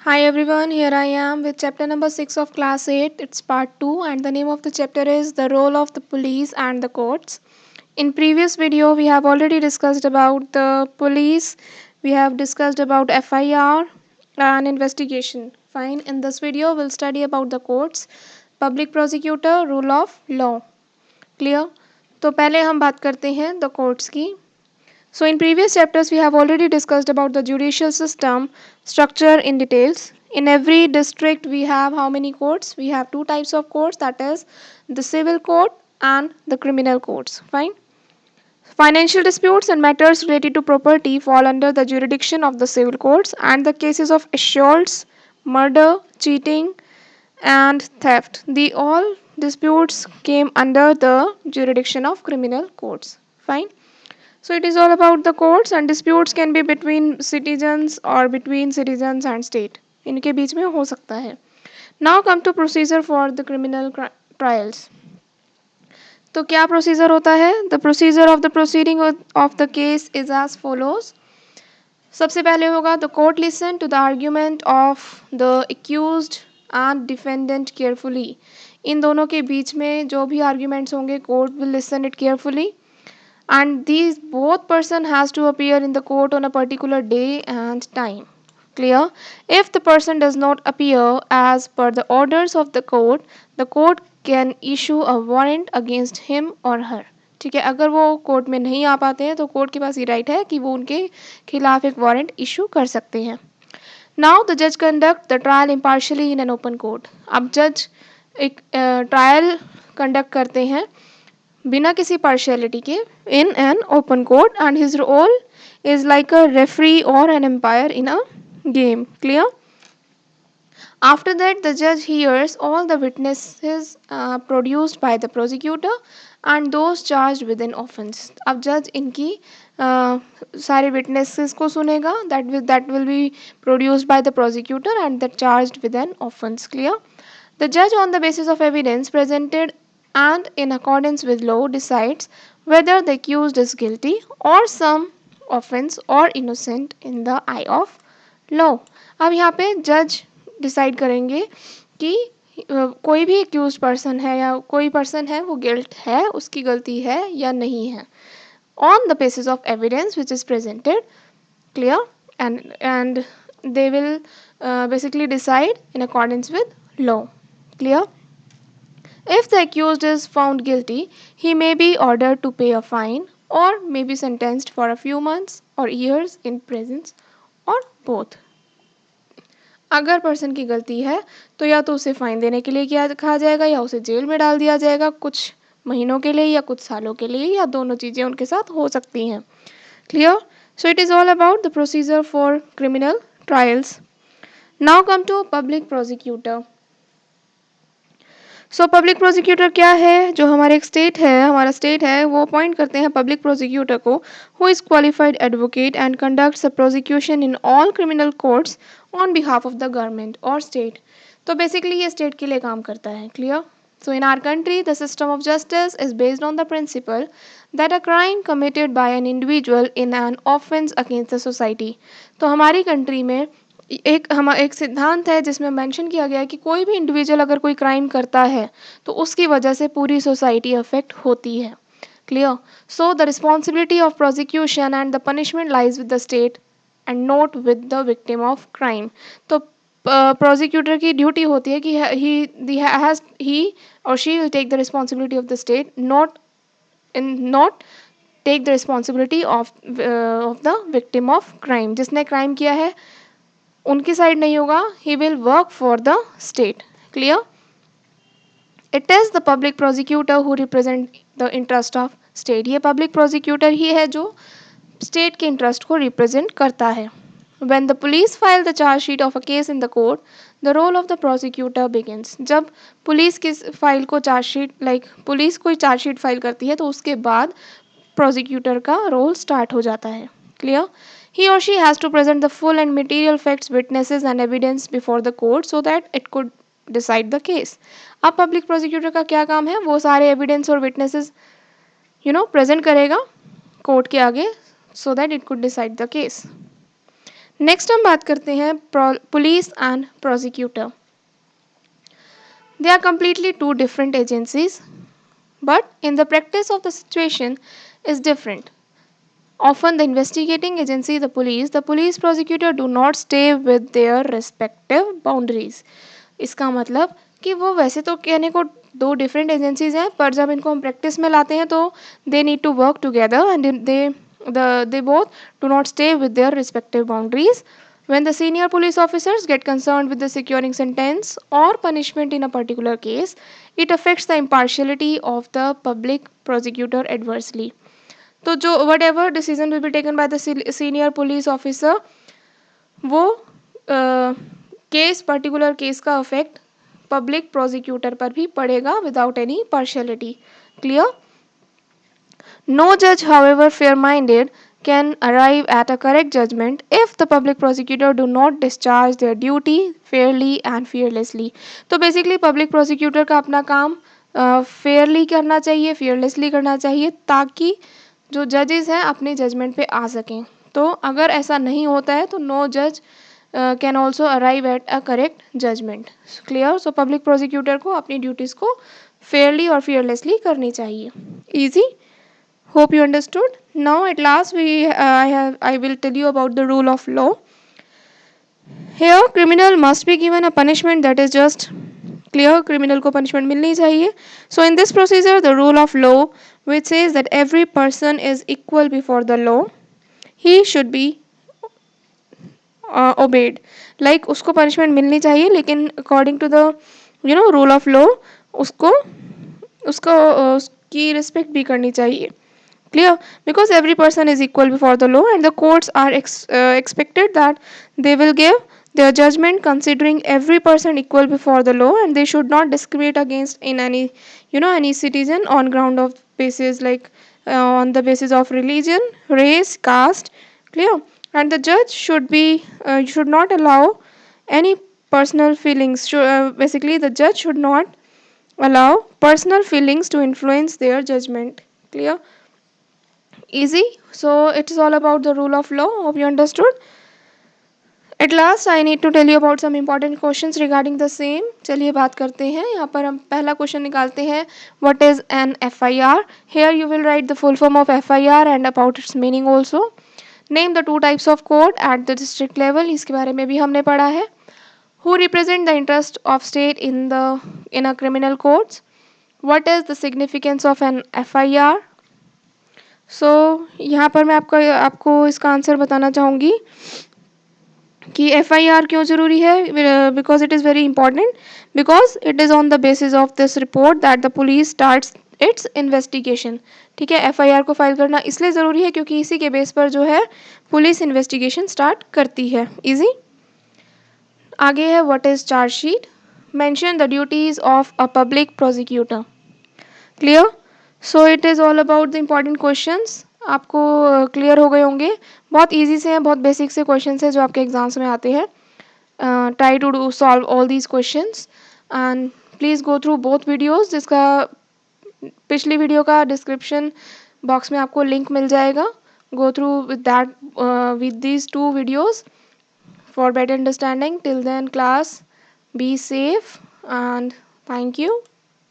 Hi everyone, here I am with chapter number 6 of class 8. It's part 2 and the name of the chapter is The Role of the Police and the Courts. In previous video we have already discussed about the police, we have discussed about FIR and investigation. Fine, in this video we'll study about the courts, public prosecutor, rule of law. Clear? तो पहले हम बात करते हैं the courts की. So in previous chapters we have already discussed about the judicial system structure in details. In every district we have how many courts? We have two types of courts, that is the civil court and the criminal courts. Fine. Financial disputes and matters related to property fall under the jurisdiction of the civil courts, and the cases of assaults, murder, cheating and theft, the all disputes came under the jurisdiction of criminal courts. Fine. So it is all about the courts, and disputes can be between citizens or between citizens and state. इनके बीच में हो सकता है. Now come to procedure for the criminal trials. तो क्या procedure होता है? The procedure of the proceeding of the case is as follows. सबसे पहले होगा the court listen to the argument of the accused and defendant carefully. इन दोनों के बीच में जो भी arguments होंगे court will listen it carefully. And these both person has to appear in the court on a particular day and time. Clear? If the person does not appear as per the orders of the court can issue a warrant against him or her. ठीक है, अगर वो court में नहीं आ पाते हैं तो court के पास ये राइट है कि वो उनके खिलाफ एक वारंट इशू कर सकते हैं. नाउ द जज conduct the trial impartially in an open court. अब जज एक ट्रायल कंडक्ट करते हैं बिना किसी पार्शियलिटी के in an open court, and his role is like a referee or an umpire in a game. Clear? After that the judge hears all the witnesses produced by the prosecutor and those charged with an offense. अब जज इनकी सारे witnesses को सुनेगा that will be produced by the prosecutor and that charged with an offense. Clear? The judge on the basis of evidence presented and in accordance with law decides whether the accused is guilty or some offense or innocent in the eye of law. अब यहाँ पे जज decide करेंगे कि कोई भी accused person है या कोई पर्सन है वो गिल्ट है, उसकी गलती है या नहीं है, on the basis of evidence which is presented. Clear? And they will basically decide in accordance with law. Clear? If the accused is found guilty, he may be ordered to pay a fine or may be sentenced for a few months or years in prison or both. अगर person की गलती है तो या तो उसे fine देने के लिए क्या कहा जाएगा या उसे जेल में डाल दिया जाएगा कुछ महीनों के लिए या कुछ सालों के लिए, या दोनों चीज़ें उनके साथ हो सकती हैं. Clear? So it is all about the procedure for criminal trials. Now come to public prosecutor. So public prosecutor क्या है? जो हमारा स्टेट है वो अपॉइंट करते हैं पब्लिक प्रोसिक्यूटर को, who is qualified advocate and conducts the prosecution in all criminal courts on behalf of the government और स्टेट. तो बेसिकली ये स्टेट के लिए काम करता है. Clear? So in our country, the system of justice is based on the principle that a crime committed by an individual in an offense against the society. तो हमारी कंट्री में एक सिद्धांत है जिसमें मेंशन किया गया है कि कोई भी इंडिविजुअल अगर कोई क्राइम करता है तो उसकी वजह से पूरी सोसाइटी अफेक्ट होती है. Clear? So the responsibility of prosecution and the punishment lies with the state and not with the victim of crime. तो प्रोसिक्यूटर की ड्यूटी होती है कि he or she will take the responsibility of the state, not take the responsibility of the victim of crime. जिसने crime किया है उनकी side नहीं होगा, he will work for the state. Clear? It is the public prosecutor who represent the interest of state. ये public prosecutor ही है जो state के इंटरेस्ट को रिप्रेजेंट करता है. When the police file the charge sheet of a case in the court, the role of the prosecutor begins. जब police किस file को पुलिस कोई चार्ज शीट फाइल करती है तो उसके बाद प्रोसिक्यूटर का रोल स्टार्ट हो जाता है. Clear? He or she has to present the full and material facts, witnesses and evidence before the court so that it could decide the case. अब पब्लिक प्रोसिक्यूटर का क्या काम है? वो सारे एविडेंस और विटनेसेस प्रेजेंट करेगा कोर्ट के आगे so that it could decide the case. Next हम बात करते हैं police and prosecutor. They are completely two different agencies, but in the practice of the situation is different. Often the investigating agency, the police prosecutor do not stay with their respective boundaries. इसका मतलब कि वो वैसे तो कहने को दो different agencies हैं, पर जब इनको हम प्रैक्टिस में लाते हैं तो they need to work together and they both do not stay with their respective boundaries. When the senior police officers get concerned with the securing sentence or punishment in a particular case, it affects the impartiality of the public prosecutor adversely. तो जो whatever decision will be taken by the senior police officer, वो case particular case का affect public prosecutor पर भी पड़ेगा without any partiality. Clear? No judge, however fair-minded, can arrive at a correct judgment if the public prosecutor do not discharge their duty fairly and fearlessly. तो basically public prosecutor का अपना काम Fairlie करना चाहिए, fearlessly करना चाहिए, ताकि जो जजेस हैं अपने जजमेंट पे आ सकें. तो अगर ऐसा नहीं होता है तो नो जज can also arrive at a correct judgment. Clear? So public prosecutor को अपनी ड्यूटीज़ को फेयरली और fearlessly करनी चाहिए. Easy? Hope you understood. Now at last I will tell you about the rule of law. Here criminal must be given a punishment that is just. Clear? Criminal को punishment मिलनी चाहिए. So in this procedure the rule of law which says that every person is equal before the law, he should be obeyed. Like उसको punishment मिलनी चाहिए, लेकिन according to the rule of law उसको उसकी respect भी करनी चाहिए. Clear? Because every person is equal before the law and the courts are expected that they will give their judgment considering every person equal before the law, and they should not discriminate against in any citizen on ground of basis like on the basis of religion, race, caste. Clear? And the judge should not allow any personal feelings. Basically the judge should not allow personal feelings to influence their judgment. Clear? Easy? So it is all about the rule of law. Hope you understood. At last I need to tell you about some important questions regarding the same. चलिए बात करते हैं. यहाँ पर हम पहला question निकालते हैं. What is an FIR? Here you will write the full form of FIR and about its meaning also. Name the two types of court at the district level. इसके बारे में भी हमने पढ़ा है. Who represent the interest of state in a criminal courts? What is the significance of an FIR? सो यहाँ पर मैं आपको इसका आंसर बताना चाहूँगी कि FIR क्यों ज़रूरी है. Because it is very important, because it is on the basis of this report that the police starts it's investigation. ठीक है, FIR को फाइल करना इसलिए ज़रूरी है क्योंकि इसी के बेस पर जो है पुलिस इन्वेस्टिगेशन स्टार्ट करती है. ईजी? आगे है what is chargesheet. Mention the duties of a public prosecutor. Clear? So it is all about the important questions. आपको क्लियर हो गए होंगे. बहुत इजी से हैं, बहुत बेसिक से क्वेश्चंस हैं जो आपके एग्जाम्स में आते हैं. Try to do solve all these questions and please go through both videos. जिसका पिछली वीडियो का डिस्क्रिप्शन बॉक्स में आपको लिंक मिल जाएगा. Go through with these two videos for better understanding. Till then class, be safe and thank you.